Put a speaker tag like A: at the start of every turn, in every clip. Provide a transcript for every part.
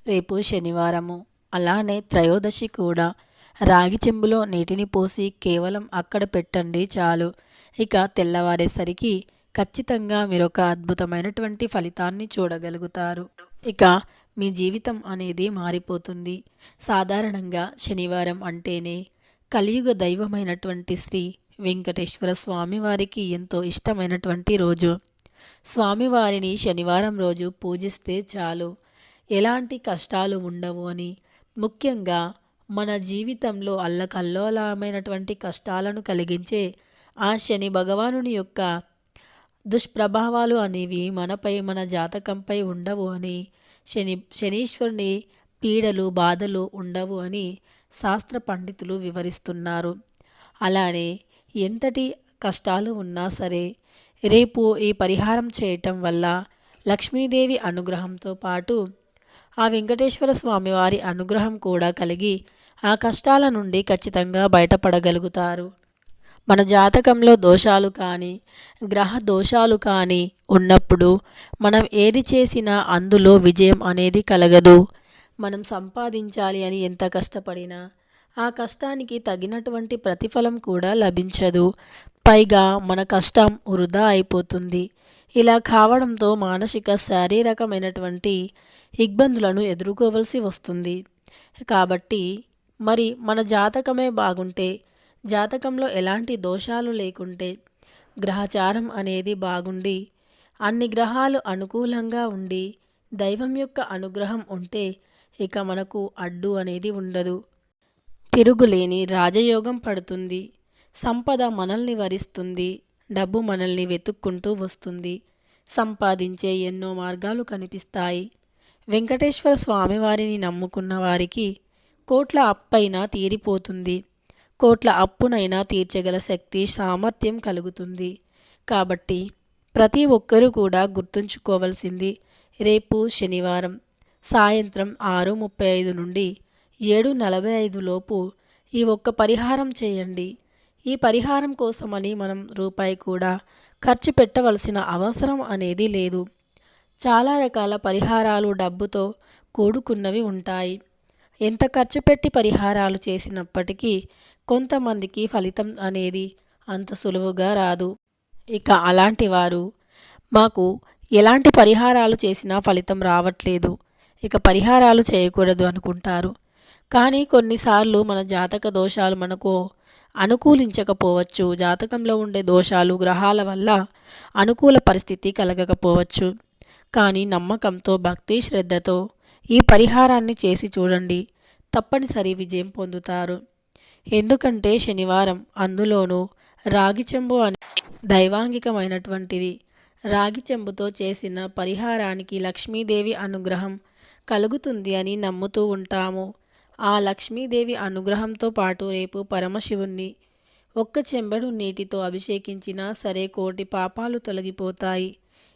A: రేపు శనివారము. అలానే త్రయోదశి కూడా. రాగి చెంబులో నీటిని పోసి కేవలం అక్కడ పెట్టండి చాలు. ఇక తెల్లవారేసరికి ఖచ్చితంగా మీరొక అద్భుతమైనటువంటి ఫలితాన్ని చూడగలుగుతారు. ఇక మీ జీవితం అనేది మారిపోతుంది. సాధారణంగా శనివారం అంటేనే కలియుగ దైవమైనటువంటి శ్రీ వెంకటేశ్వర స్వామివారికి ఎంతో ఇష్టమైనటువంటి రోజు. స్వామివారిని శనివారం రోజు పూజిస్తే చాలు, ఎలాంటి కష్టాలు ఉండవు అని, ముఖ్యంగా మన జీవితంలో అల్లకల్లోలమైనటువంటి కష్టాలను కలిగించే ఆ శని భగవానుని యొక్క దుష్ప్రభావాలు అనేవి మనపై మన జాతకంపై ఉండవు అని, శనీశ్వరుని పీడలు బాధలు ఉండవు అని శాస్త్ర పండితులు వివరిస్తున్నారు. అలానే ఎంతటి కష్టాలు ఉన్నా సరే రేపు ఈ పరిహారం చేయటం వల్ల లక్ష్మీదేవి అనుగ్రహంతో పాటు ఆ వెంకటేశ్వర స్వామివారి అనుగ్రహం కూడా కలిగి ఆ కష్టాల నుండి ఖచ్చితంగా బయటపడగలుగుతారు. మన జాతకంలో దోషాలు కానీ గ్రహ దోషాలు కానీ ఉన్నప్పుడు మనం ఏది చేసినా అందులో విజయం అనేది కలగదు. మనం సంపాదించాలి అని ఎంత కష్టపడినా ఆ కష్టానికి తగినటువంటి ప్రతిఫలం కూడా లభించదు. పైగా మన కష్టం వృధా అయిపోతుంది. ఇలా కావడంతో మానసిక శారీరకమైనటువంటి ఇబ్బందులను ఎదుర్కోవలసి వస్తుంది. కాబట్టి మరి మన జాతకమే బాగుంటే, జాతకంలో ఎలాంటి దోషాలు లేకుంటే, గ్రహచారం అనేది బాగుండి అన్ని గ్రహాలు అనుకూలంగా ఉండి దైవం యొక్క అనుగ్రహం ఉంటే ఇక మనకు అడ్డు అనేది ఉండదు. తిరుగులేని రాజయోగం పడుతుంది. సంపద మనల్ని వరిస్తుంది. డబ్బు మనల్ని వెతుక్కుంటూ వస్తుంది. సంపాదించే ఎన్నో మార్గాలు కనిపిస్తాయి. వెంకటేశ్వర స్వామివారిని నమ్ముకున్న వారికి కోట్ల అప్పైనా తీరిపోతుంది. కోట్ల అప్పునైనా తీర్చగల శక్తి సామర్థ్యం కలుగుతుంది. కాబట్టి ప్రతి ఒక్కరూ కూడా గుర్తుంచుకోవలసింది, రేపు శనివారం సాయంత్రం 6:35 నుండి 7:45 లోపు ఈ ఒక్క పరిహారం చేయండి. ఈ పరిహారం కోసమని మనం రూపాయి కూడా ఖర్చు పెట్టవలసిన అవసరం అనేది లేదు. చాలా రకాల పరిహారాలు డబ్బుతో కూడుకున్నవి ఉంటాయి. ఎంత ఖర్చు పెట్టి పరిహారాలు చేసినప్పటికీ కొంతమందికి ఫలితం అనేది అంత సులువుగా రాదు. ఇక అలాంటి వారు మాకు ఎలాంటి పరిహారాలు చేసినా ఫలితం రావట్లేదు, ఇక పరిహారాలు చేయకూడదు అనుకుంటారు. కానీ కొన్నిసార్లు మన జాతక దోషాలు మనకు అనుకూలించకపోవచ్చు. జాతకంలో ఉండే దోషాలు గ్రహాల వల్ల అనుకూల పరిస్థితి కలగకపోవచ్చు. కానీ నమ్మకంతో భక్తి శ్రద్ధతో ఈ పరిహారాన్ని చేసి చూడండి, తప్పనిసరి విజయం పొందుతారు. ఎందుకంటే శనివారం, అందులోనూ రాగి చెంబు అని దైవాంగికమైనటువంటిది. రాగి చెంబుతో చేసిన పరిహారానికి లక్ష్మీదేవి అనుగ్రహం కలుగుతుంది అని నమ్ముతూ ఉంటాము. ఆ లక్ష్మీదేవి అనుగ్రహంతో పాటు రేపు పరమశివుణ్ణి ఒక్క చెంబెడు నీటితో అభిషేకించినా సరే కోటి పాపాలు తొలగిపోతాయి.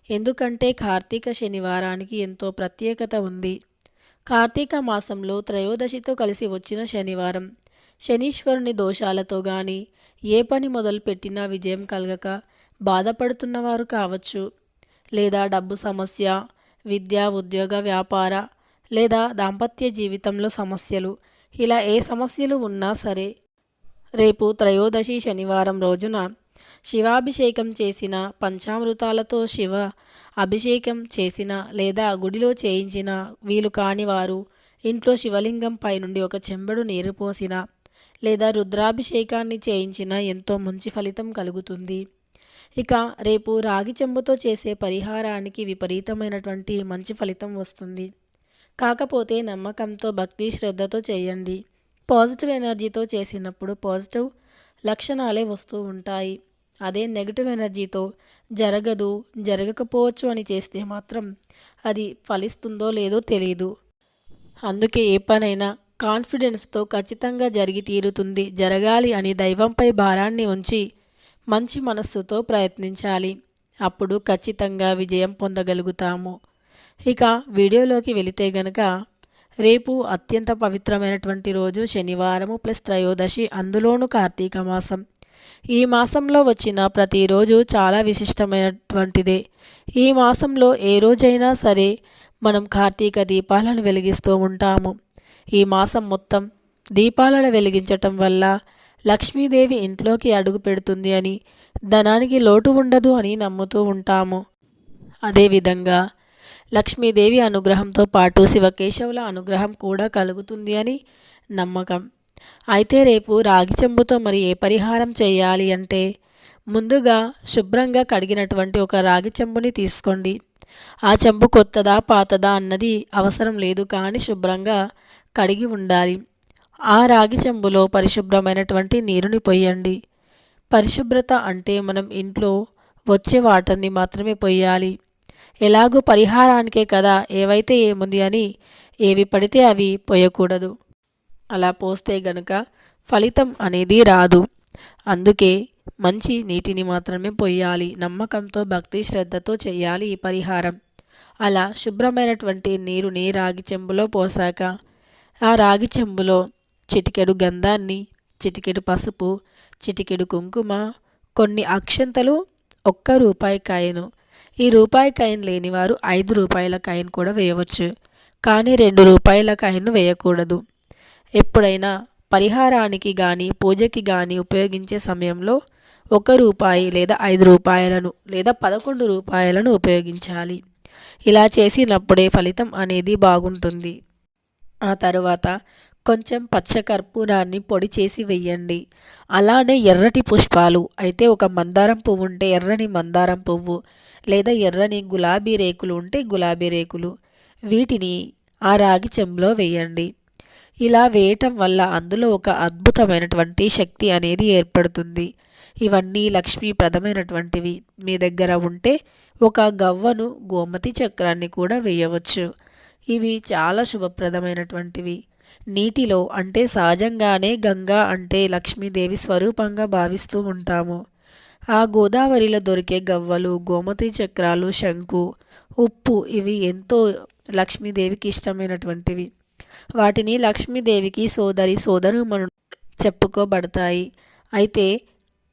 A: ఎందుకంటే కార్తీక శనివారానికి ఎంతో ప్రత్యేకత ఉంది. కార్తీక మాసంలో త్రయోదశితో కలిసి వచ్చిన శనివారం. శనీశ్వరుని దోషాలతో కానీ ఏ పని మొదలుపెట్టినా విజయం కలగక బాధపడుతున్నవారు కావచ్చు, లేదా డబ్బు సమస్య, విద్య, ఉద్యోగ, వ్యాపార లేదా దాంపత్య జీవితంలో సమస్యలు, ఇలా ఏ సమస్యలు ఉన్నా సరే రేపు త్రయోదశి శనివారం రోజున శివాభిషేకం చేసిన, పంచామృతాలతో శివ అభిషేకం చేసిన లేదా గుడిలో చేయించిన, వీలు కానివారు ఇంట్లో శివలింగం పై నుండి ఒక చెంబెడు నీరు పోసిన లేదా రుద్రాభిషేకాన్ని చేయించిన ఎంతో మంచి ఫలితం కలుగుతుంది. ఇక రేపు రాగి చెంబుతో చేసే పరిహారానికి విపరీతమైనటువంటి మంచి ఫలితం వస్తుంది. కాకపోతే నమ్మకంతో భక్తి శ్రద్ధతో చేయండి. పాజిటివ్ ఎనర్జీతో చేసినప్పుడు పాజిటివ్ లక్షణాలే వస్తూ ఉంటాయి. అదే నెగిటివ్ ఎనర్జీతో జరగదు, జరగకపోవచ్చు అని చేస్తే మాత్రం అది ఫలిస్తుందో లేదో తెలియదు. అందుకే ఏ పనైనా కాన్ఫిడెన్స్తో ఖచ్చితంగా జరిగి తీరుతుంది, జరగాలి అని దైవంపై భారాన్ని ఉంచి మంచి మనస్సుతో ప్రయత్నించాలి. అప్పుడు ఖచ్చితంగా విజయం పొందగలుగుతాము. ఇక వీడియోలోకి వెళితే గనక రేపు అత్యంత పవిత్రమైనటువంటి రోజు శనివారము ప్లస్ త్రయోదశి, అందులోనూ కార్తీక మాసం. ఈ మాసంలో వచ్చిన ప్రతిరోజు చాలా విశిష్టమైనటువంటిదే. ఈ మాసంలో ఏ రోజైనా సరే మనం కార్తీక దీపాలను వెలిగిస్తూ ఉంటాము. ఈ మాసం మొత్తం దీపాలను వెలిగించటం వల్ల లక్ష్మీదేవి ఇంట్లోకి అడుగు పెడుతుంది అని, ధనానికి లోటు ఉండదు అని నమ్ముతూ ఉంటాము. అదేవిధంగా లక్ష్మీదేవి అనుగ్రహంతో పాటు శివకేశవుల అనుగ్రహం కూడా కలుగుతుంది అని నమ్మకం. అయితే రేపు రాగి చెంబుతో మరి ఏ పరిహారం చేయాలి అంటే, ముందుగా శుభ్రంగా కడిగినటువంటి ఒక రాగి చెంబుని తీసుకోండి. ఆ చెంబు కొత్తదా పాతదా అన్నది అవసరం లేదు, కానీ శుభ్రంగా కడిగి ఉండాలి. ఆ రాగి చెంబులో పరిశుభ్రమైనటువంటి నీరుని పొయ్యండి. పరిశుభ్రత అంటే మనం ఇంట్లో వచ్చే వాటర్ని మాత్రమే పొయ్యాలి. ఎలాగూ పరిహారానికే కదా, ఏవైతే ఏముంది అని ఏవి పడితే అవి పోయకూడదు. అలా పోస్తే గనుక ఫలితం అనేది రాదు. అందుకే మంచి నీటిని మాత్రమే పొయ్యాలి. నమ్మకంతో భక్తి శ్రద్ధతో చేయాలి ఈ పరిహారం. అలా శుభ్రమైనటువంటి నీరుని రాగి చెంబులో పోసాక, ఆ రాగి చెంబులో చిటికెడు గంధాన్ని, చిటికెడు పసుపు, చిటికెడు కుంకుమ, కొన్ని అక్షంతలు, ఒక్క రూపాయి కాయను. ఈ రూపాయి కాయిన్ లేనివారు 5 రూపాయల కాయిన్ కూడా వేయవచ్చు, కానీ 2 రూపాయల కాయిన్ వేయకూడదు. ఎప్పుడైనా పరిహారానికి కానీ పూజకి కానీ ఉపయోగించే సమయంలో 1 రూపాయి లేదా 5 రూపాయలను లేదా 11 రూపాయలను ఉపయోగించాలి. ఇలా చేసినప్పుడే ఫలితం అనేది బాగుంటుంది. ఆ తరువాత కొంచెం పచ్చకర్పూరాన్ని పొడి చేసి వెయ్యండి. అలానే ఎర్రటి పుష్పాలు అయితే ఒక మందారం పువ్వు ఉంటే ఎర్రని మందారం పువ్వు, లేదా ఎర్రని గులాబీ రేకులు ఉంటే గులాబీ రేకులు, వీటిని ఆ రాగి చెంబులో వేయండి. ఇలా వేయటం వల్ల అందులో ఒక అద్భుతమైనటువంటి శక్తి అనేది ఏర్పడుతుంది. ఇవన్నీ లక్ష్మీప్రదమైనటువంటివి. మీ దగ్గర ఉంటే ఒక గవ్వను, గోమతి చక్రాన్ని కూడా వేయవచ్చు. ఇవి చాలా శుభప్రదమైనటువంటివి. నీటిలో అంటే సహజంగానే గంగా అంటే లక్ష్మీదేవి స్వరూపంగా భావిస్తూ ఉంటాము. ఆ గోదావరిలో దొరికే గవ్వలు, గోమతి చక్రాలు, శంకు, ఉప్పు ఇవి ఎంతో లక్ష్మీదేవికి ఇష్టమైనటువంటివి. వాటిని లక్ష్మీదేవికి సోదరుమణులు చెప్పుకోబడతాయి. అయితే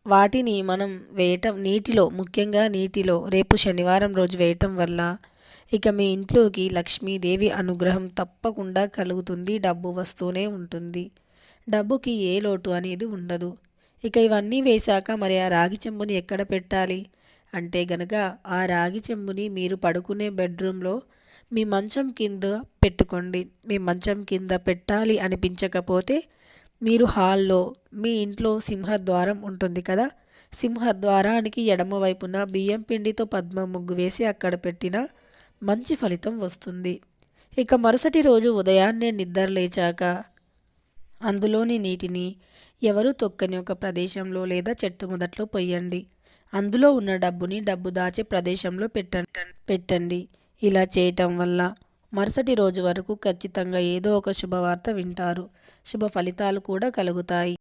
A: వాటిని మనం వేయటం నీటిలో, ముఖ్యంగా నీటిలో రేపు శనివారం రోజు వేయటం వల్ల ఇక మీ ఇంట్లోకి లక్ష్మీదేవి అనుగ్రహం తప్పకుండా కలుగుతుంది. డబ్బు వస్తూనే ఉంటుంది. డబ్బుకి ఏ లోటు అనేది ఉండదు. ఇక ఇవన్నీ వేశాక మరి ఆ రాగి చెంబుని ఎక్కడ పెట్టాలి అంటే గనక, ఆ రాగి చెంబుని మీరు పడుకునే బెడ్రూమ్లో మీ మంచం కింద పెట్టుకోండి. మీ మంచం కింద పెట్టాలి అనిపించకపోతే మీరు హాల్లో, మీ ఇంట్లో సింహద్వారం ఉంటుంది కదా, సింహద్వారానికి ఎడమ వైపున బియ్యం పిండితో పద్మ ముగ్గు వేసి అక్కడ పెట్టిన మంచి ఫలితం వస్తుంది. ఇక మరుసటి రోజు ఉదయాన్నే నిద్ర లేచాక అందులోని నీటిని ఎవరు తొక్కని ఒక ప్రదేశంలో లేదా చెట్టు మొదట్లో పొయ్యండి. అందులో ఉన్న డబ్బుని డబ్బు దాచే ప్రదేశంలో పెట్టండి. ఇలా చేయటం వల్ల మరుసటి రోజు వరకు ఖచ్చితంగా ఏదో ఒక శుభవార్త వింటారు. శుభ ఫలితాలు కూడా కలుగుతాయి.